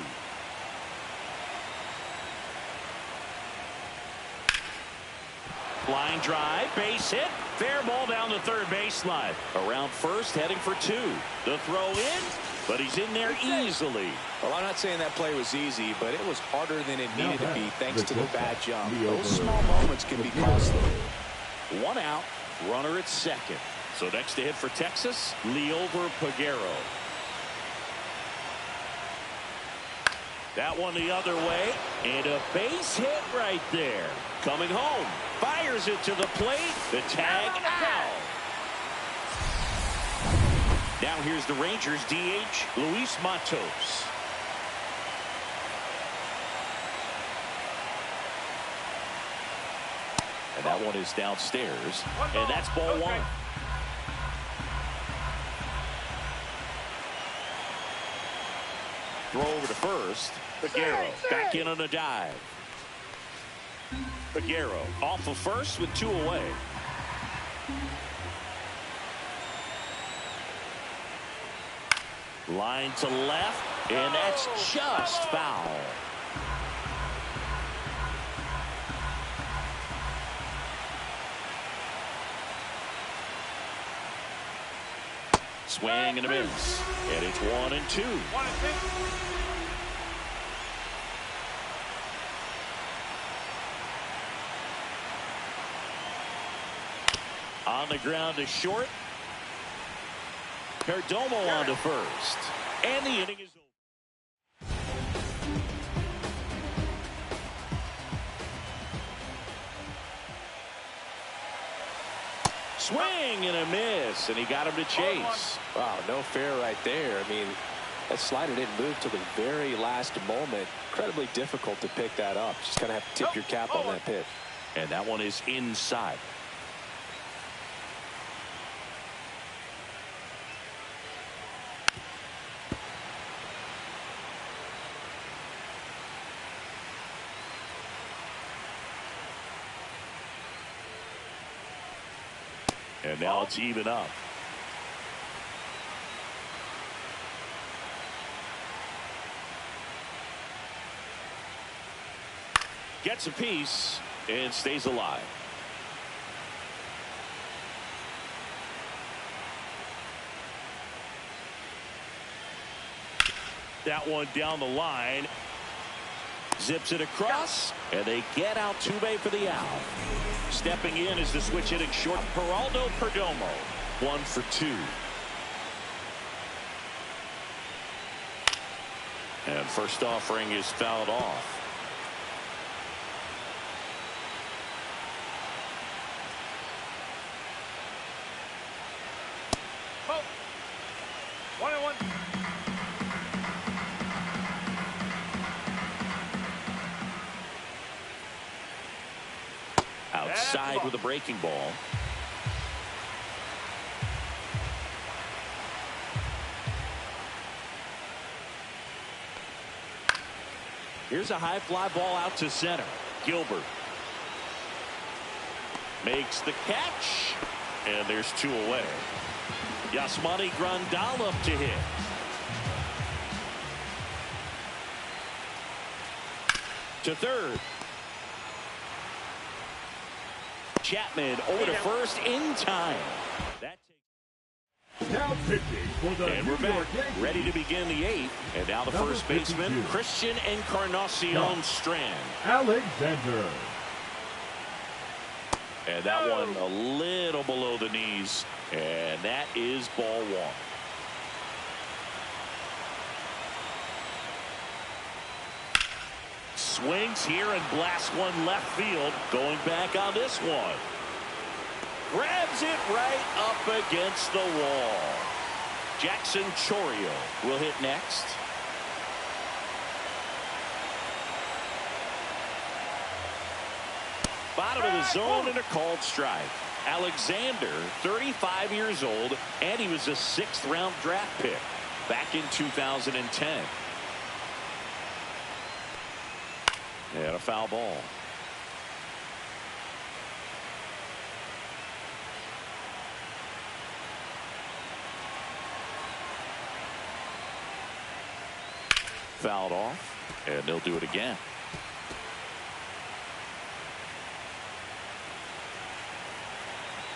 Line drive, base hit, fair ball down the third baseline. Around first, heading for two. The throw in, but he's in there easily. Well, I'm not saying that play was easy, but it was harder than it needed to be thanks to the bad jump. Those small moments can be costly. One out, runner at second. So next to hit for Texas, Liover Peguero. That one the other way, and a base hit right there. Coming home, fires it to the plate. The tag out. Now here's the Rangers DH, Luis Matos. And that one is downstairs, and that's ball one. Throw over to first. Peguero back in on a dive. Peguero off of first with two away. Line to left, and that's just foul. Swing and a miss, and it's 1-2. 1-2. On the ground to short. Perdomo on to first. And the inning is over. Swing and a miss, and he got him to chase. Wow, no fair right there. I mean, that slider didn't move till the very last moment. Incredibly difficult to pick that up. Just kind of have to tip your cap on that pitch. And that one is inside. And now it's even up. Gets a piece and stays alive. That one down the line. Zips it across, and they get Altuve for the out. Stepping in is the switch hitting short, Geraldo Perdomo. 1 for 2. And first offering is fouled off. Oh. 1-1. Outside with a breaking ball. Here's a high fly ball out to center. Gilbert makes the catch, and there's 2 away. Yasmani Grandal up to hit. To third. Chapman over to first in time. That Now pitching for the and we're back, ready to begin the 8th. And now the first baseman, Christian Encarnacion Strand. Alexander. And that one a little below the knees. And that is ball 1. Swings here and blasts one left field. Going back on this one. Grabs it right up against the wall. Jackson Chourio will hit next. Bottom of the zone and a called strike. Alexander, 35 years old, and he was a 6th-round draft pick back in 2010. And a foul ball. Fouled off, and they'll do it again.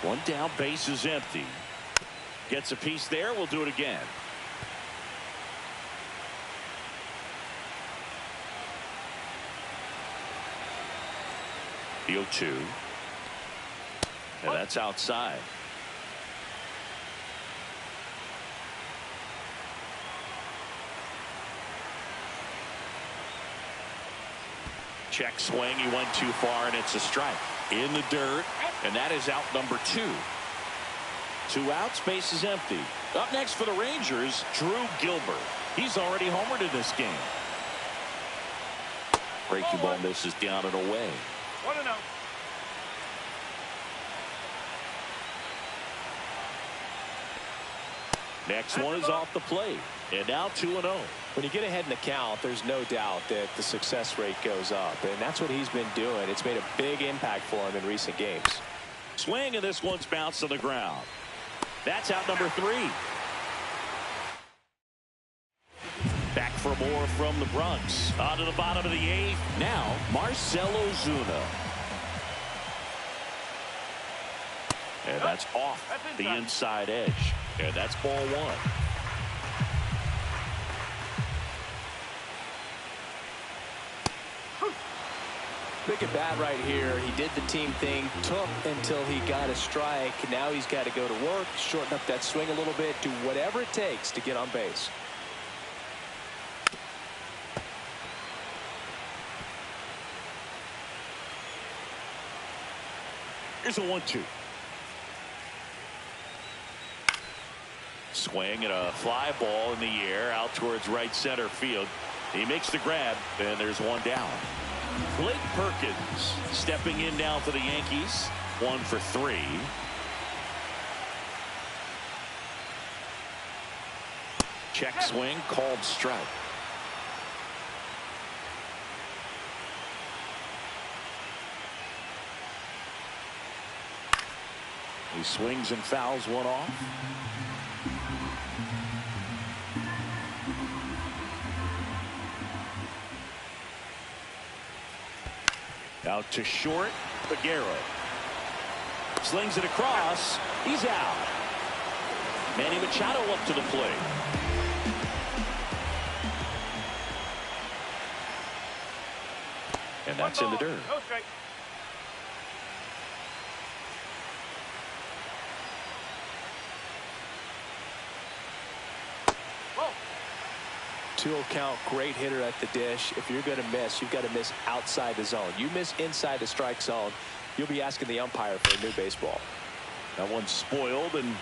One down, base is empty. Gets a piece there. We'll do it again. The 0-2. And that's outside. Check swing. He went too far, and it's a strike. In the dirt, and that is out number 2. 2 outs, base is empty. Up next for the Rangers, Drew Gilbert. He's already homered in this game. Breaking ball misses down and away. 1-0. Next one is off the plate. And now 2-0. When you get ahead in the count, there's no doubt that the success rate goes up, and that's what he's been doing. It's made a big impact for him in recent games. Swing, and this one's bounced to the ground. That's out number 3. Back for more from the Bronx. On to the bottom of the 8th. Now, Marcell Ozuna. And that's off the inside edge. And that's ball 1. Big at bat right here. He did the team thing, took until he got a strike. Now he's got to go to work, shorten up that swing a little bit, do whatever it takes to get on base. Here's a 1-2. Swing and a fly ball in the air out towards right center field. He makes the grab, and there's one down. Blake Perkins stepping in now for the Yankees. 1 for 3. Check swing, called strike. He swings and fouls one off. Out to short, Figueroa. Slings it across. He's out. Manny Machado up to the plate. And that's in the dirt. No strike. Whoa. 2-0 count, great hitter at the dish. If you're going to miss, you've got to miss outside the zone. You miss inside the strike zone, you'll be asking the umpire for a new baseball. That one's spoiled, and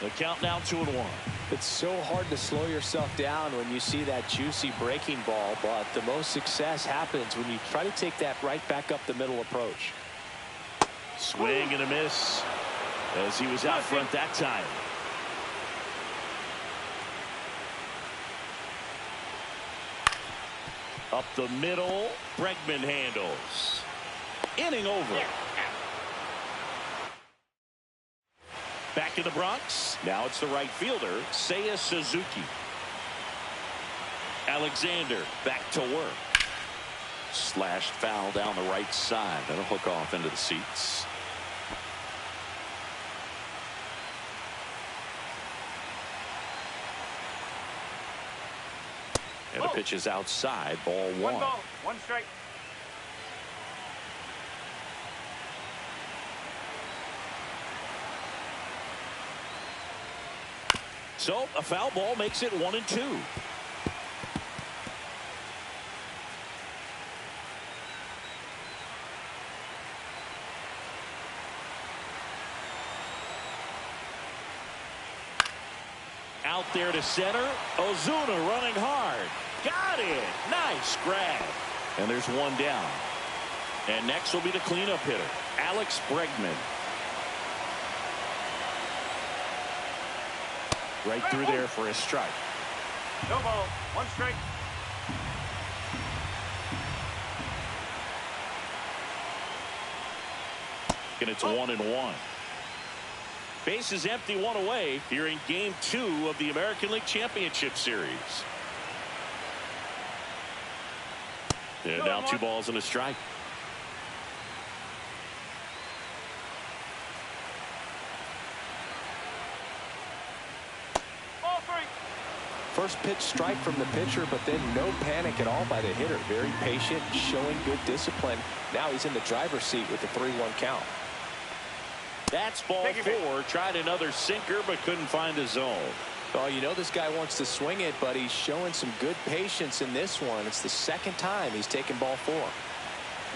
the count now 2-1. It's so hard to slow yourself down when you see that juicy breaking ball, but the most success happens when you try to take that right back up the middle approach. Swing and a miss as he was out front that time. Up the middle, Bregman handles. Inning over. Back in the Bronx. Now it's the right fielder, Seiya Suzuki. Alexander back to work. Slashed foul down the right side. That'll hook off into the seats. And the pitch is outside, ball 1. 1 ball, 1 strike. So a foul ball makes it 1-2. Out there to center. Ozuna running hard. Got it. Nice grab. And there's one down. And next will be the cleanup hitter, Alex Bregman. Right through there for a strike. No ball, 1 strike. And it's 1-1. Base is empty, 1 away here in game 2 of the American League Championship Series. And now 2 balls and a strike. First pitch strike from the pitcher, but then no panic at all by the hitter. Very patient, showing good discipline. Now he's in the driver's seat with the 3-1 count. That's ball 4. Tried another sinker, but couldn't find a zone. Oh, you know this guy wants to swing it, but he's showing some good patience in this one. It's the second time he's taken ball 4.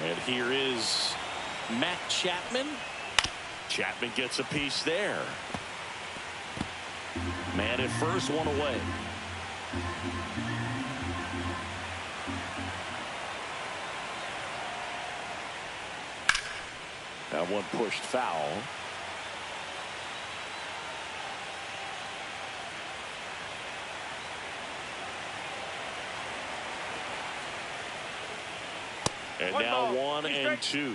And here is Matt Chapman. Chapman gets a piece there. Man at first, one away. That one pushed foul. And now 1 and 2.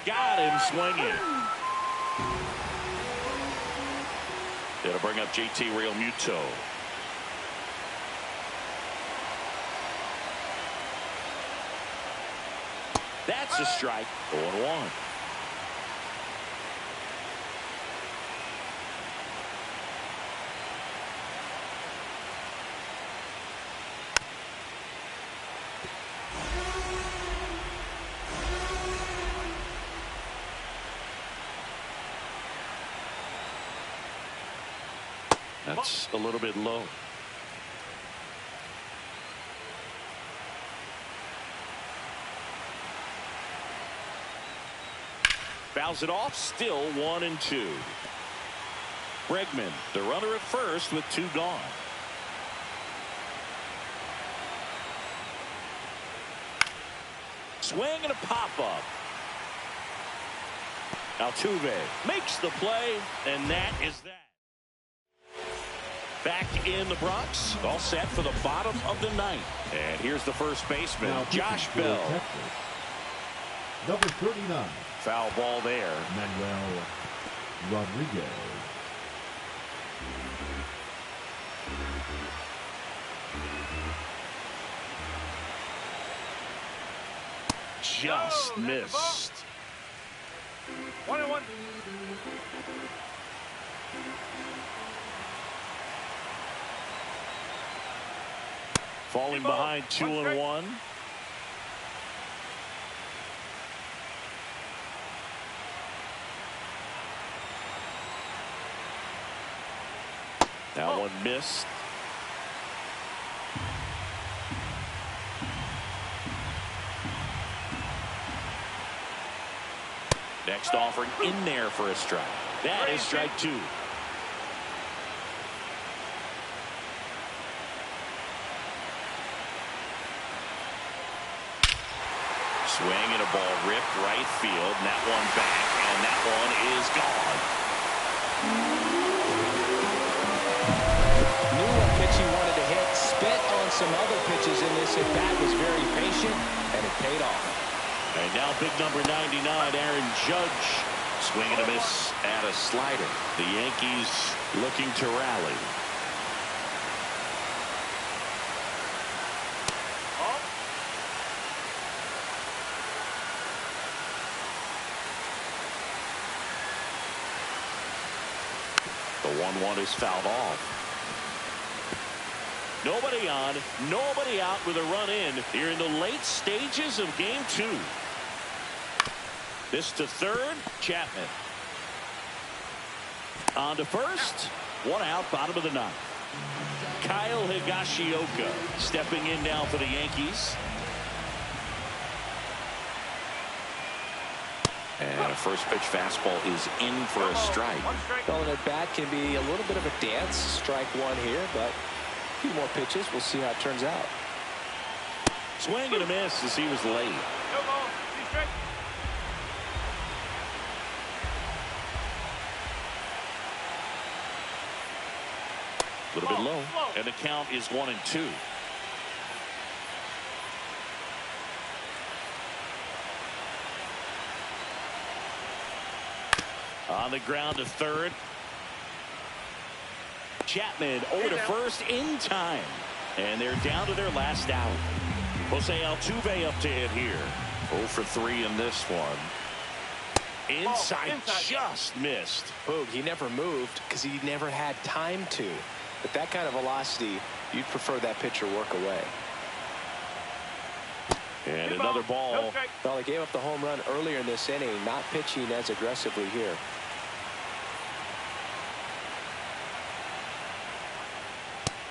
Got him swinging. It'll bring up JT Realmuto. That's a strike. 0-1. That's a little bit low. Fouls it off. Still 1 and 2. Bregman, the runner at first with 2 gone. Swing and a pop-up. Altuve makes the play, and that is that. Back in the Bronx, all set for the bottom of the 9th. And here's the first baseman, now Josh Bell. Texas, number 39. Foul ball there. Manuel Rodriguez. Just missed. 1-1. Falling behind 2-1. That one missed. Next offering in there for a strike. That is strike 2. Swing and a ball ripped right field, and that one back, and that one is gone. Knew what pitch he wanted to hit, spit on some other pitches in this at bat, was very patient, and it paid off. And now big number 99, Aaron Judge, swing and a miss at a slider. The Yankees looking to rally. The 1-1 is fouled off. Nobody on, nobody out with a run in here in the late stages of game 2. This to third, Chapman. On to first, 1 out, bottom of the 9th. Kyle Higashioka stepping in now for the Yankees. And a first pitch fastball is in for a strike. Calling at bat can be a little bit of a dance. Strike 1 here, but a few more pitches. We'll see how it turns out. Swing and a miss as he was late. No ball. 2 strike. A little bit low, and the count is 1 and 2. On the ground to third. Chapman over to first in time. And they're down to their last out. Jose Altuve up to hit here. 0 for 3 in this one. Inside, just missed. Boog, he never moved because he never had time to. With that kind of velocity, you'd prefer that pitcher work away. And another ball. Well, he gave up the home run earlier in this inning, not pitching as aggressively here.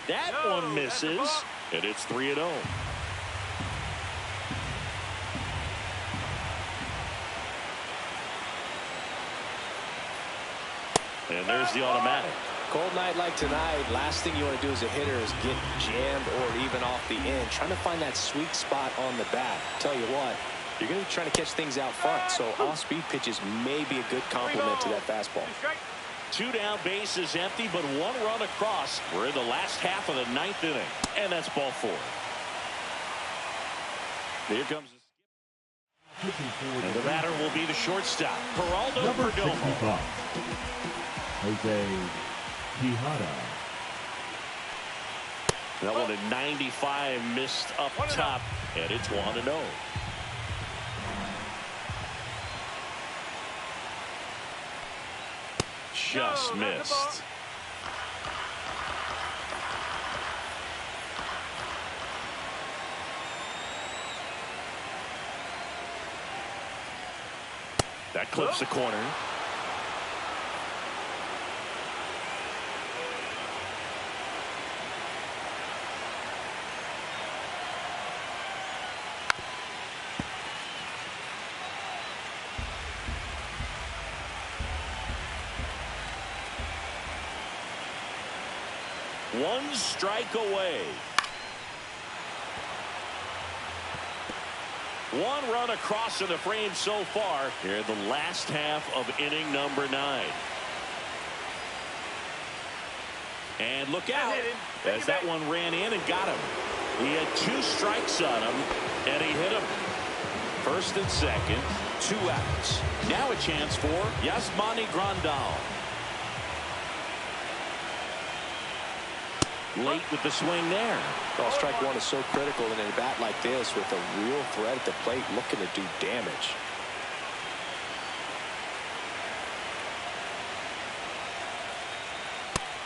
That one misses, and it's 3-0. And there's the automatic. Cold night like tonight, last thing you want to do as a hitter is get jammed or even off the end. Trying to find that sweet spot on the bat. Tell you what, you're going to be trying to catch things out front, so off-speed pitches may be a good complement to that fastball. 2 down, base is empty, but 1 run across. We're in the last half of the 9th inning, and that's ball 4. Here comes and the batter will be the shortstop, Geraldo Perdomo. Jose Quijada. That one at 95 missed up top, and it's 1-0. Just missed. That clips the corner. One strike away. 1 run across in the frame so far here in the last half of inning number 9. And look out as that one ran in and got him. He had 2 strikes on him, and he hit him. First and second, 2 outs. Now a chance for Yasmani Grandal. Late with the swing there. Well, strike 1 is so critical in a bat like this with a real threat at the plate looking to do damage.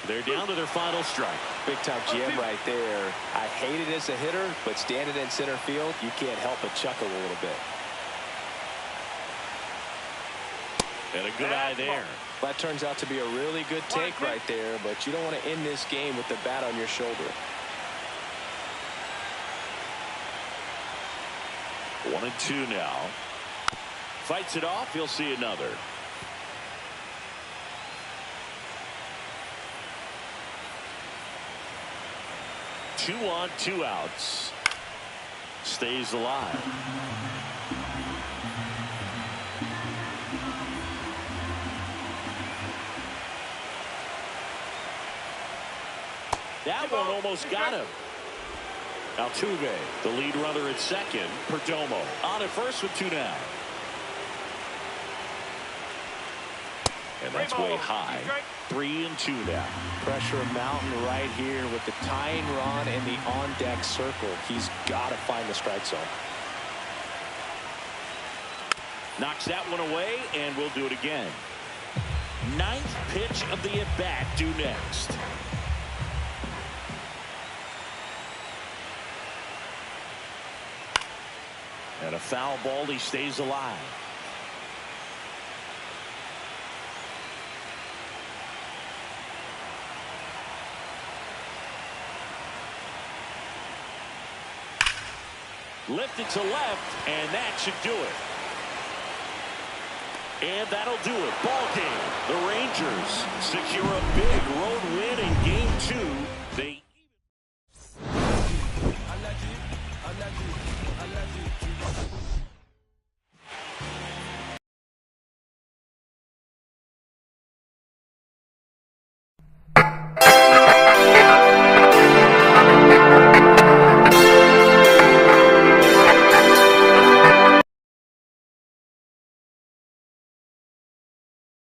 They're down to their final strike. Big time jam right there. I hate it as a hitter, but standing in center field, you can't help but chuckle a little bit. And a good eye there. That turns out to be a really good take right there, but you don't want to end this game with the bat on your shoulder. 1-2 now. Fights it off. He'll see another. Two on, 2 outs. Stays alive. That one almost got him. Altuve, the lead runner at second. Perdomo on at first with 2 down. And that's way high. 3-2 now. Pressure mountain right here with the tying run in the on-deck circle. He's got to find the strike zone. Knocks that one away, and we'll do it again. 9th pitch of the at-bat due next. And a foul ball. He stays alive. Lifted to left, and that should do it. And that'll do it. Ball game. The Rangers secure a big road win in Game 2